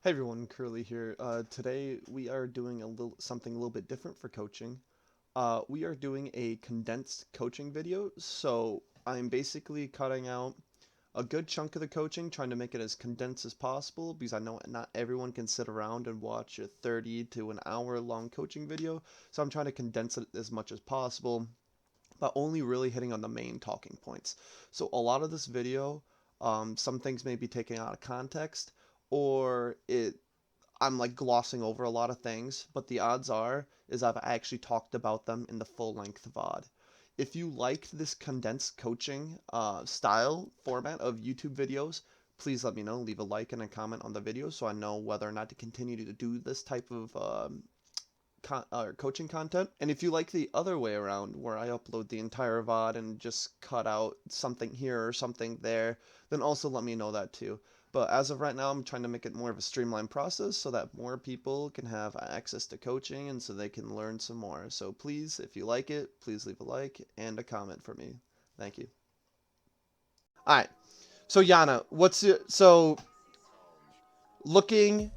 Hey everyone, Curly here. Today we are doing something a little bit different for coaching. We are doing a condensed coaching video, so I'm basically cutting out a good chunk of the coaching, trying to make it as condensed as possible, because I know not everyone can sit around and watch a 30 to an hour long coaching video, so I'm trying to condense it as much as possible, but only really hitting on the main talking points. So a lot of this video, some things may be taken out of context, or I'm like glossing over a lot of things, but the odds are is I've actually talked about them in the full length VOD. If you liked this condensed coaching style format of YouTube videos, please let me know. Leave a like and a comment on the video so I know whether or not to continue to do this type of coaching content. And if you like the other way around, where I upload the entire VOD and just cut out something here or something there, then also let me know that too. But as of right now, I'm trying to make it more of a streamlined process so that more people can have access to coaching and so they can learn some more. So please, if you like it, please leave a like and a comment for me. Thank you. Alright, so Yana, looking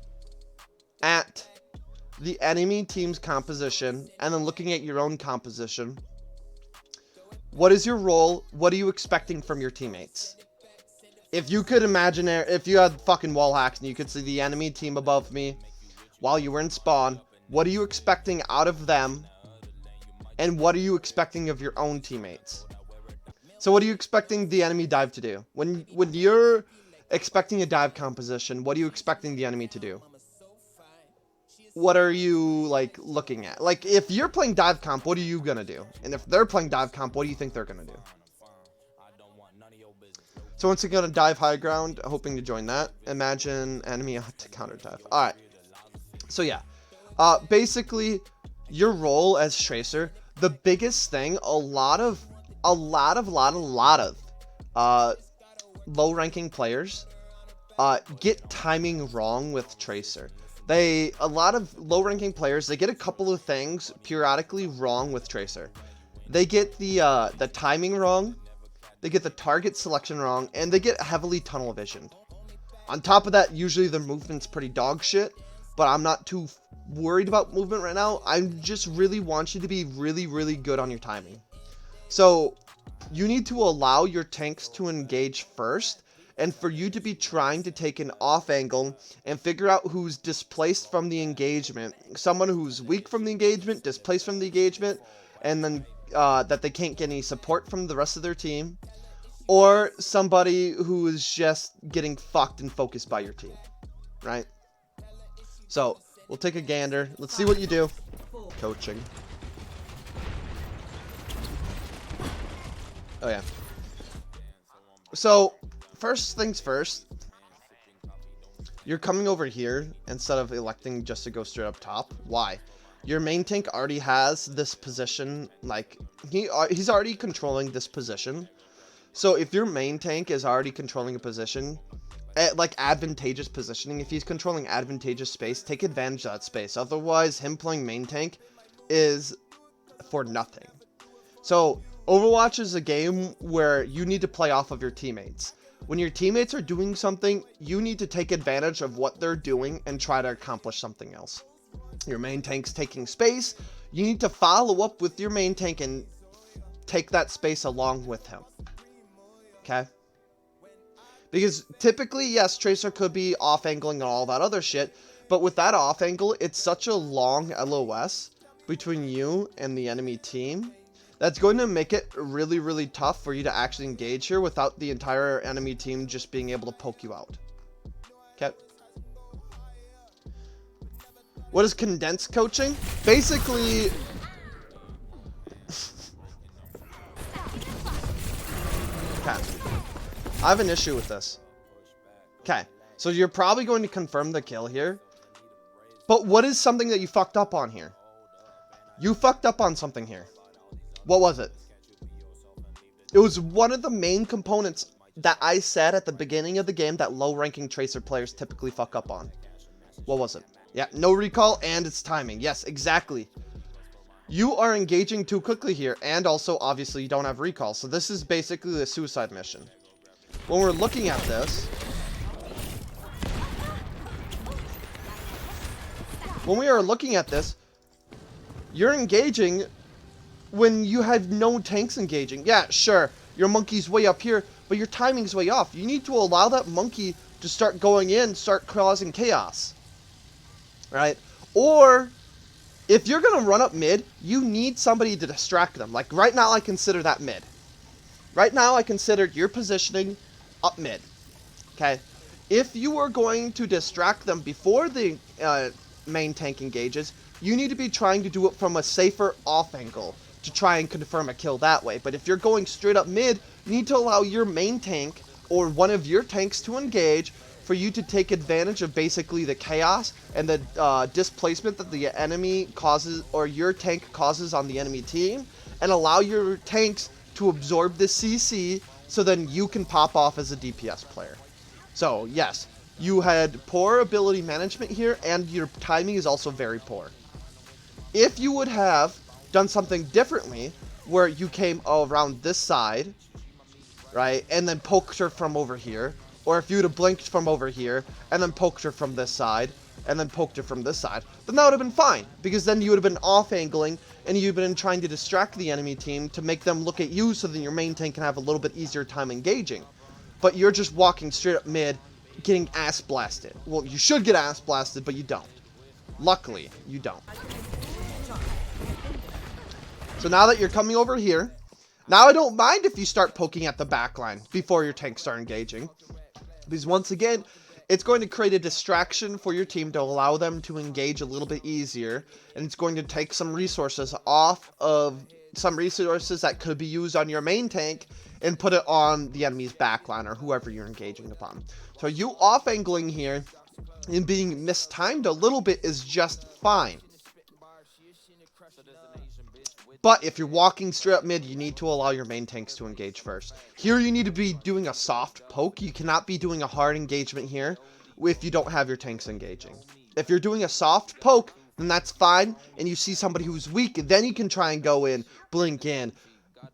at the enemy team's composition and then looking at your own composition, what is your role? What are you expecting from your teammates? If you could imagine, if you had fucking wall hacks and you could see the enemy team above me while you were in spawn, what are you expecting out of them? And what are you expecting of your own teammates? So what are you expecting the enemy dive to do? When you're expecting a dive composition, what are you expecting the enemy to do? What are you like looking at? Like if you're playing dive comp, what are you gonna do? And if they're playing dive comp, what do you think they're gonna do? So once again, a dive high ground, hoping to join that. Imagine enemy to counter dive. All right. So yeah, basically your role as Tracer, the biggest thing, a lot of low ranking players get timing wrong with Tracer. A lot of low ranking players, they get a couple of things periodically wrong with Tracer. They get the timing wrong. They get the target selection wrong, and they get heavily tunnel visioned. On top of that, usually their movement's pretty dog shit, but I'm not too worried about movement right now. I just really want you to be really, really good on your timing. So you need to allow your tanks to engage first, and for you to be trying to take an off angle and figure out who's displaced from the engagement. Someone who's weak from the engagement, displaced from the engagement, and then that they can't get any support from the rest of their team, or somebody who is just getting fucked and focused by your team, right? So we'll take a gander. Let's see what you do. Coaching. Oh yeah. So first things first, you're coming over here instead of electing just to go straight up top. Why? Your main tank already has this position, like he's already controlling this position. So if your main tank is already controlling a position, like advantageous positioning, if he's controlling advantageous space, take advantage of that space. Otherwise, him playing main tank is for nothing. So Overwatch is a game where you need to play off of your teammates. When your teammates are doing something, you need to take advantage of what they're doing and try to accomplish something else. Your main tank's taking space, you need to follow up with your main tank and take that space along with him. Okay? Because typically, yes, Tracer could be off angling and all that other shit, but with that off angle, it's such a long LOS between you and the enemy team that's going to make it really, really tough for you to actually engage here without the entire enemy team just being able to poke you out. Okay? What is condensed coaching? Basically, okay, I have an issue with this. Okay, so you're probably going to confirm the kill here, but what is something that you fucked up on here? You fucked up on something here. What was it? It was one of the main components that I said at the beginning of the game that low-ranking Tracer players typically fuck up on. What was it? Yeah, no recall, and it's timing. Yes, exactly. You are engaging too quickly here, and also, obviously, you don't have recall. So this is basically a suicide mission. When we're looking at this, when we are looking at this, you're engaging when you have no tanks engaging. Yeah, sure, your monkey's way up here, but your timing's way off. You need to allow that monkey to start going in, start causing chaos. Right? Or, if you're going to run up mid, you need somebody to distract them. Like, right now, I consider that mid. Right now, I consider your positioning up mid. Okay? If you are going to distract them before the main tank engages, you need to be trying to do it from a safer off angle to try and confirm a kill that way. But if you're going straight up mid, you need to allow your main tank or one of your tanks to engage for you to take advantage of basically the chaos and the displacement that the enemy causes or your tank causes on the enemy team, and allow your tanks to absorb the CC so then you can pop off as a DPS player. So yes, you had poor ability management here, and your timing is also very poor. If you would have done something differently, where you came around this side, right, and then poked her from over here, or if you would have blinked from over here, and then poked her from this side, and then poked her from this side, then that would have been fine, because then you would have been off-angling, and you've been trying to distract the enemy team to make them look at you so that your main tank can have a little bit easier time engaging. But you're just walking straight up mid, getting ass blasted. Well, you should get ass blasted, but you don't. Luckily, you don't. So now that you're coming over here, now I don't mind if you start poking at the backline before your tanks start engaging. Because once again, it's going to create a distraction for your team to allow them to engage a little bit easier. And it's going to take some resources off of some resources that could be used on your main tank and put it on the enemy's backline or whoever you're engaging upon. So you off-angling here and being mistimed a little bit is just fine. But if you're walking straight up mid, you need to allow your main tanks to engage first. Here you need to be doing a soft poke. You cannot be doing a hard engagement here if you don't have your tanks engaging. If you're doing a soft poke, then that's fine, and you see somebody who's weak, then you can try and go in, blink in,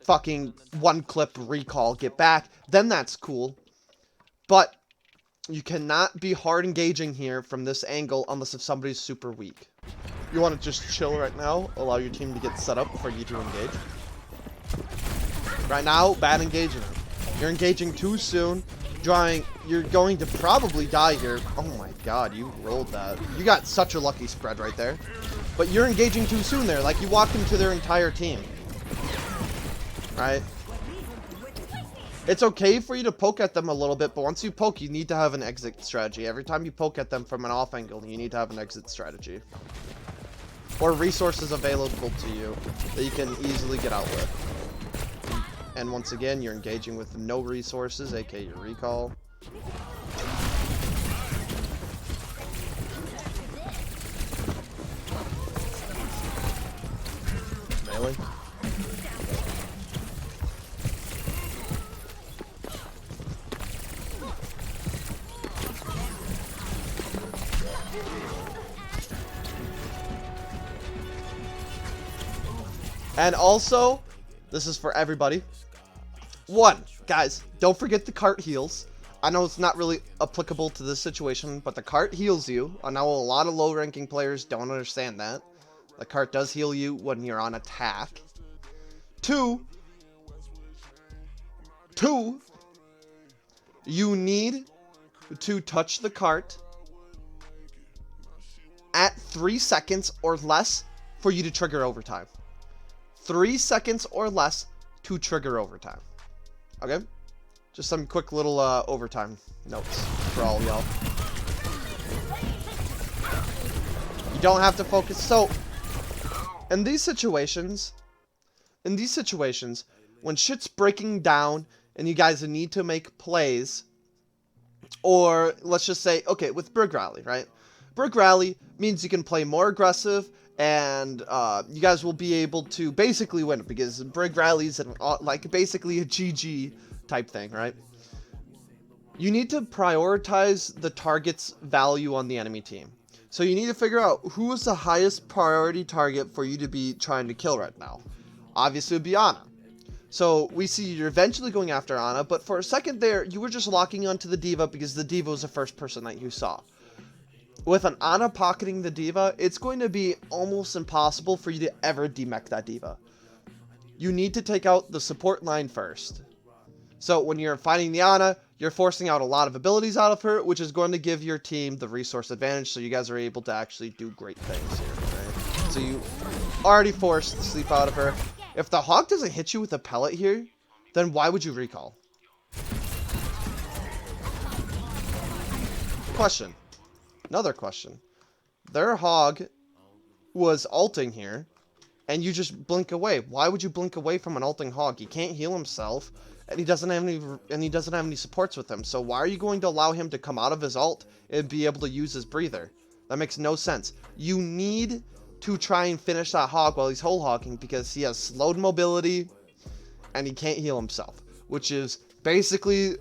fucking one clip, recall, get back, then that's cool. But you cannot be hard engaging here from this angle unless if somebody's super weak. You want to just chill right now, allow your team to get set up for you to engage. Right now, bad engaging. You're engaging too soon. You're going to probably die here. Oh my god, you rolled that. You got such a lucky spread right there. But you're engaging too soon there, like you walked into their entire team. Right? It's okay for you to poke at them a little bit, but once you poke, you need to have an exit strategy. Every time you poke at them from an off angle, you need to have an exit strategy. Or resources available to you that you can easily get out with. And once again, you're engaging with no resources, aka your recall. Really? And also, this is for everybody. One, guys, don't forget the cart heals. I know it's not really applicable to this situation, but the cart heals you. I know a lot of low-ranking players don't understand that. The cart does heal you when you're on attack. Two, you need to touch the cart at 3 seconds or less for you to trigger overtime. 3 seconds or less to trigger overtime. Okay? Just some quick little overtime notes for all y'all. You don't have to focus. So, in these situations, when shit's breaking down and you guys need to make plays, or let's just say, okay, with Brig Rally, right? Brig Rally means you can play more aggressive, and you guys will be able to basically win, because Brig Rally's like basically a GG type thing, right? You need to prioritize the target's value on the enemy team. So you need to figure out who is the highest priority target for you to be trying to kill right now. Obviously it would be Ana. So we see you're eventually going after Ana, but for a second there, you were just locking onto the D.Va because the D.Va was the first person that you saw. with an Ana pocketing the D.Va, it's going to be almost impossible for you to ever demech that D.Va. You need to take out the support line first. So when you're fighting the Ana, you're forcing out a lot of abilities out of her, which is going to give your team the resource advantage, so you guys are able to actually do great things here, right? So you already forced the sleep out of her. If the Hawk doesn't hit you with a pellet here, then why would you recall? Question. Another question. Their Hog was ulting here, and you just blink away. Why would you blink away from an ulting Hog? He can't heal himself, and he doesn't have any supports with him. So why are you going to allow him to come out of his ult and be able to use his breather? That makes no sense. You need to try and finish that Hog while he's whole hogging, because he has slowed mobility and he can't heal himself, which is basically,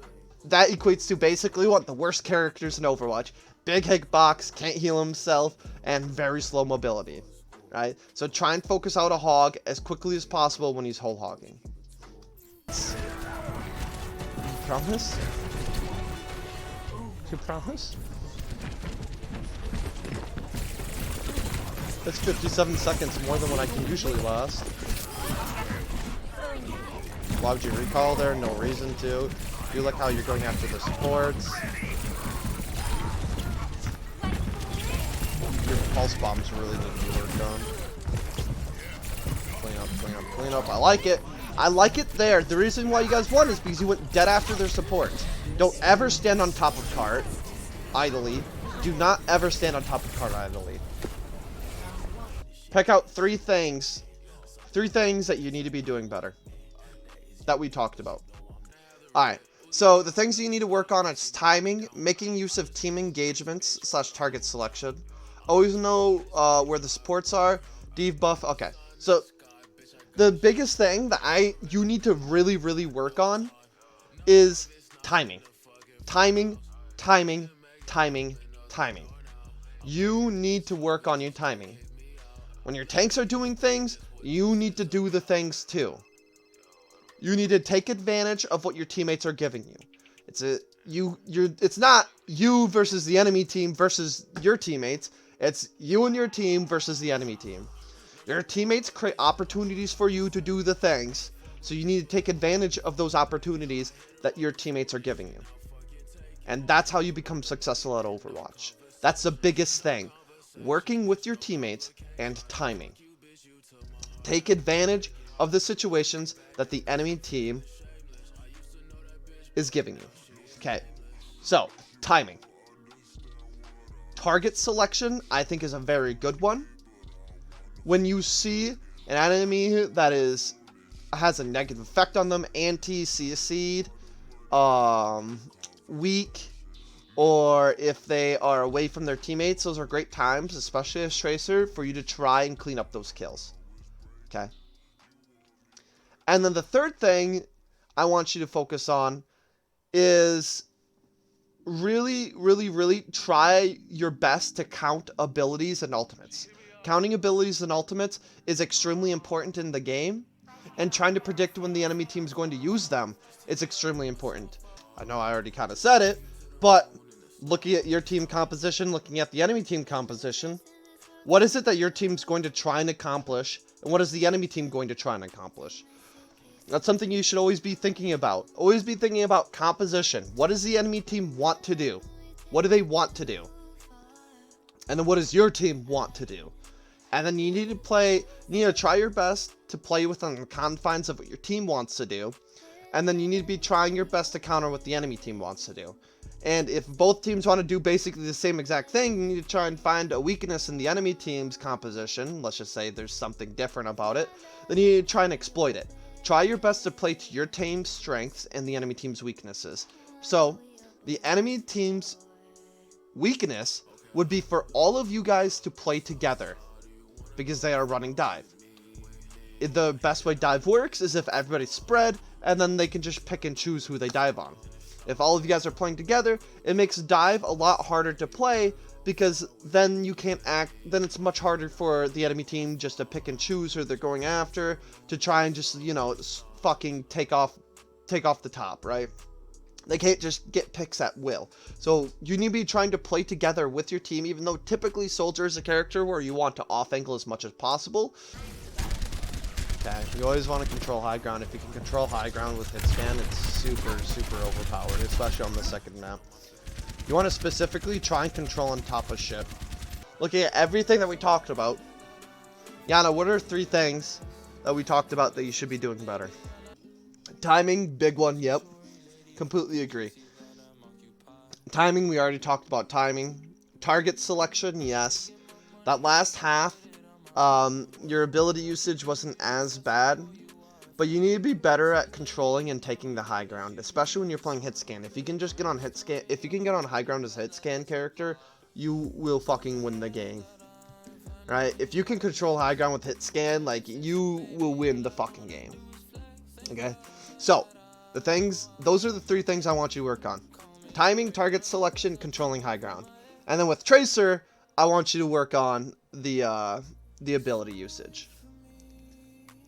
that equates to basically one of the worst characters in Overwatch. Big hitbox, can't heal himself, and very slow mobility, right? So try and focus out a Hog as quickly as possible when he's whole hogging. You promise? You promise? That's 57 seconds more than what I can usually last. Why would you recall there? No reason to. You like how you're going after the supports. Your pulse bombs really need to be worked on. Clean up, clean up, clean up. I like it. I like it there. The reason why you guys won is because you went dead after their support. Don't ever stand on top of cart idly. Do not ever stand on top of cart idly. Pick out three things that you need to be doing better that we talked about. Alright, so the things that you need to work on is timing, making use of team engagements / target selection. Always know where the supports are, debuff. Okay, so the biggest thing that you need to really work on is timing. Timing. You need to work on your timing. When your tanks are doing things, you need to do the things too. You need to take advantage of what your teammates are giving you. It's not you versus the enemy team versus your teammates. It's you and your team versus the enemy team. Your teammates create opportunities for you to do the things, so you need to take advantage of those opportunities that your teammates are giving you. And that's how you become successful at Overwatch. That's the biggest thing. Working with your teammates and timing. Take advantage of the situations that the enemy team is giving you. Okay, so timing. Target selection, I think, is a very good one. When you see an enemy that has a negative effect on them, anti-CS'd, weak, or if they are away from their teammates, those are great times, especially as Tracer, for you to try and clean up those kills. Okay? And then the third thing I want you to focus on is really try your best to count abilities and ultimates. Counting abilities and ultimates is extremely important in the game, and trying to predict when the enemy team is going to use them is extremely important. I know I already kind of said it, but looking at your team composition, looking at the enemy team composition, what is it that your team's going to try and accomplish, and what is the enemy team going to try and accomplish? That's something you should always be thinking about. Always be thinking about composition. What does the enemy team want to do? What do they want to do? And then what does your team want to do? And then you need to try your best to play within the confines of what your team wants to do. And then you need to be trying your best to counter what the enemy team wants to do. And if both teams want to do basically the same exact thing, you need to try and find a weakness in the enemy team's composition. Let's just say there's something different about it. Then you need to try and exploit it. Try your best to play to your team's strengths and the enemy team's weaknesses. So, the enemy team's weakness would be for all of you guys to play together, because they are running dive. The best way dive works is if everybody's spread, and then they can just pick and choose who they dive on. If all of you guys are playing together, it makes dive a lot harder to play, because then you can't then it's much harder for the enemy team just to pick and choose who they're going after, to try and just, fucking take off the top, right? They can't just get picks at will. So you need to be trying to play together with your team, even though typically Soldier is a character where you want to off angle as much as possible. Okay, you always want to control high ground. If you can control high ground with hit scan, it's super, super overpowered, especially on the second map. You want to specifically try and control on top of ship. Looking at everything that we talked about, Yana, what are 3 things that we talked about that you should be doing better? Timing, big one, yep. Completely agree. Timing, we already talked about timing. Target selection, yes. That last half, your ability usage wasn't as bad, but you need to be better at controlling and taking the high ground, especially when you're playing hit scan. If you can just get on hit scan, if you can get on high ground as a hit scan character, you will fucking win the game. Right? If you can control high ground with hit scan, like, you will win the fucking game. Okay? So, those are the 3 things I want you to work on. Timing, target selection, controlling high ground. And then with Tracer, I want you to work on the ability usage.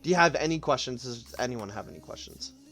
Do you have any questions? Does anyone have any questions?